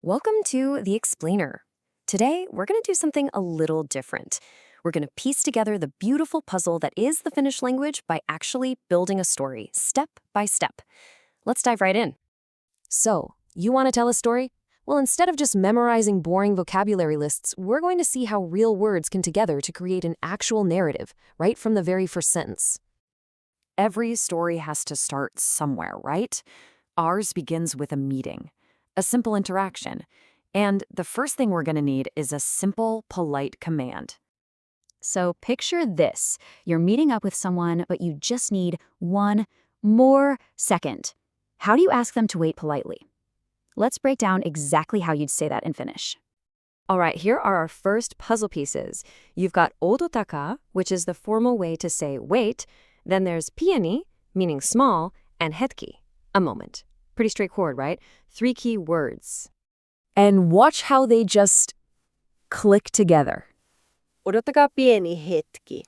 Welcome to The Explainer. Today, we're going to do something a little different. We're going to piece together the beautiful puzzle that is the Finnish language by actually building a story, step by step. Let's dive right in. So, you want to tell a story? Well, instead of just memorizing boring vocabulary lists, we're going to see how real words come together to create an actual narrative, right from the very first sentence. Every story has to start somewhere, right? Ours begins with a meeting. A simple interaction. And the first thing we're going to need is a simple, polite command. So picture this. You're meeting up with someone, but you just need one more second. How do you ask them to wait politely? Let's break down exactly how you'd say that in Finnish. All right, here are our first puzzle pieces. You've got odotaka, which is the formal way to say wait. Then there's pieni, meaning small, and hetki, a moment. Pretty straightforward, right? 3 key words. And watch how they just click together. Odottakaa pieni hetki.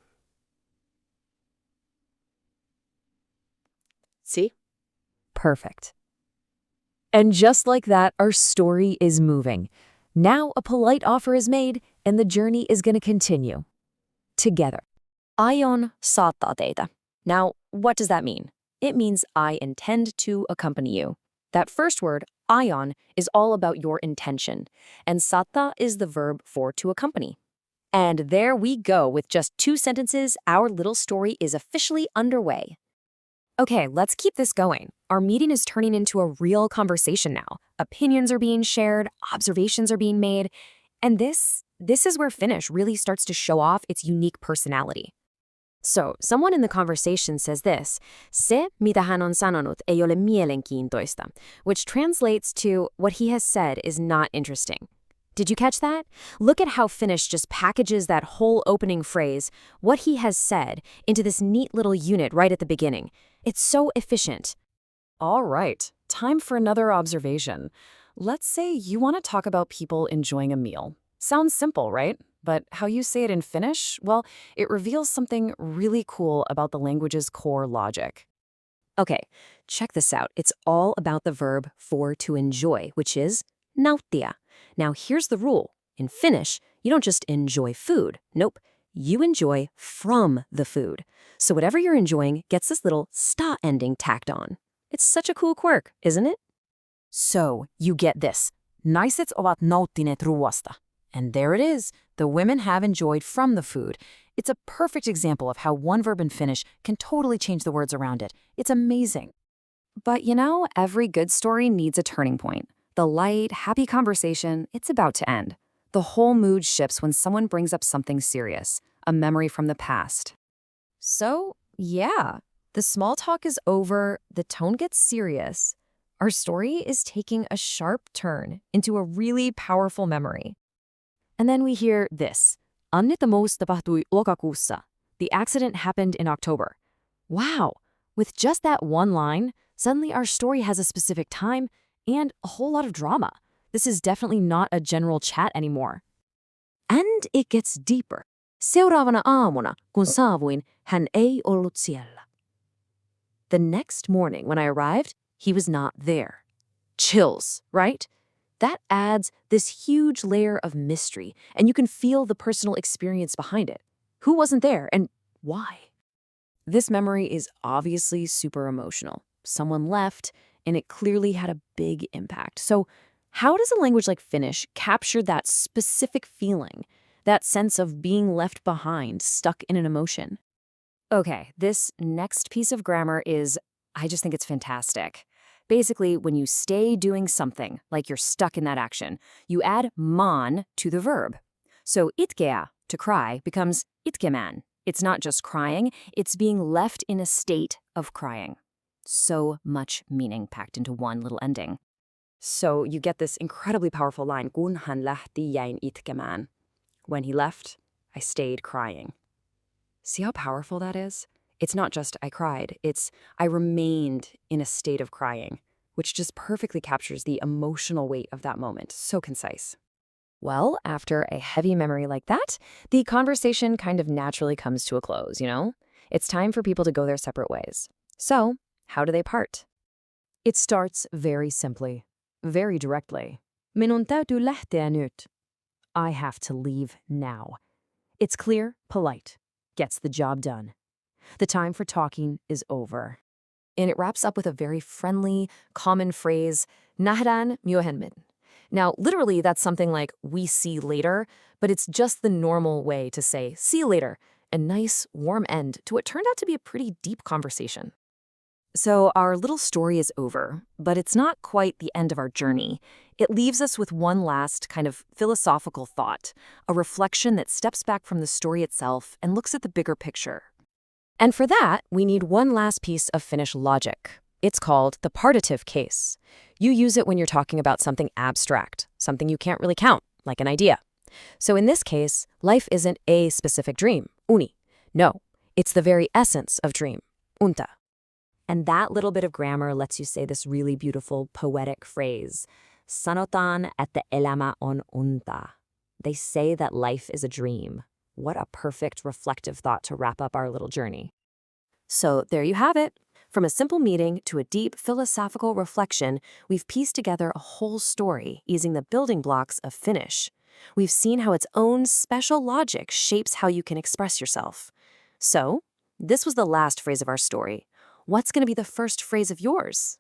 See? Perfect. And just like that, our story is moving. Now a polite offer is made, and the journey is going to continue. Together. Aion saattaa teitä. Now, what does that mean? It means I intend to accompany you. That first word, aion, is all about your intention, and saattaa is the verb for to accompany. And there we go. With just 2 sentences, our little story is officially underway. Okay, let's keep this going. Our meeting is turning into a real conversation now. Opinions are being shared, observations are being made, and this is where Finnish really starts to show off its unique personality. So, someone in the conversation says this, se mitä hän on sanonut ei ole mielenkiintoista, which translates to what he has said is not interesting. Did you catch that? Look at how Finnish just packages that whole opening phrase, what he has said, into this neat little unit right at the beginning. It's so efficient. All right, time for another observation. Let's say you want to talk about people enjoying a meal. Sounds simple, right? But how you say it in Finnish, well, it reveals something really cool about the language's core logic. Okay, check this out. It's all about the verb for to enjoy, which is nauttia. Now here's the rule. In Finnish, you don't just enjoy food. Nope, you enjoy from the food. So whatever you're enjoying gets this little sta ending tacked on. It's such a cool quirk, isn't it? So, you get this. Naiset ovat nauttineet ruoasta. And there it is. The women have enjoyed from the food. It's a perfect example of how one verb in Finnish can totally change the words around it. It's amazing. But you know, every good story needs a turning point. The light, happy conversation, it's about to end. The whole mood shifts when someone brings up something serious, a memory from the past. So, yeah, the small talk is over, the tone gets serious. Our story is taking a sharp turn into a really powerful memory. And then we hear this. Onnettomuus tapahtui lokakuussa. The accident happened in October. Wow! With just that one line, suddenly our story has a specific time and a whole lot of drama. This is definitely not a general chat anymore. And it gets deeper. Seuraavana aamuna, kun saavuin, hän ei ollut siellä. The next morning when I arrived, he was not there. Chills, right? That adds this huge layer of mystery, and you can feel the personal experience behind it. Who wasn't there, and why? This memory is obviously super emotional. Someone left, and it clearly had a big impact. So how does a language like Finnish capture that specific feeling, that sense of being left behind, stuck in an emotion? Okay, this next piece of grammar I just think it's fantastic. Basically, when you stay doing something, like you're stuck in that action, you add man to the verb. So itkea, to cry, becomes itkemään. It's not just crying, it's being left in a state of crying. So much meaning packed into one little ending. So you get this incredibly powerful line, kun hän lähti, jäin itkemään. When he left, I stayed crying. See how powerful that is? It's not just I cried, it's I remained in a state of crying, which just perfectly captures the emotional weight of that moment. So concise. Well, after a heavy memory like that, the conversation kind of naturally comes to a close, you know? It's time for people to go their separate ways. So, how do they part? It starts very simply, very directly. Minun täytyy lähteä nyt. I have to leave now. It's clear, polite. Gets the job done. The time for talking is over. And it wraps up with a very friendly, common phrase, nähdään myöhemmin. Now, literally, that's something like, we see later, but it's just the normal way to say, see you later, a nice, warm end to what turned out to be a pretty deep conversation. So our little story is over, but it's not quite the end of our journey. It leaves us with one last kind of philosophical thought, a reflection that steps back from the story itself and looks at the bigger picture. And for that, we need one last piece of Finnish logic. It's called the partitive case. You use it when you're talking about something abstract, something you can't really count, like an idea. So in this case, life isn't a specific dream, uni. No, it's the very essence of dream, unta. And that little bit of grammar lets you say this really beautiful, poetic phrase, sanotaan, että elämä on unta. They say that life is a dream. What a perfect, reflective thought to wrap up our little journey. So there you have it. From a simple meeting to a deep philosophical reflection, we've pieced together a whole story using the building blocks of Finnish. We've seen how its own special logic shapes how you can express yourself. So, this was the last phrase of our story. What's going to be the first phrase of yours?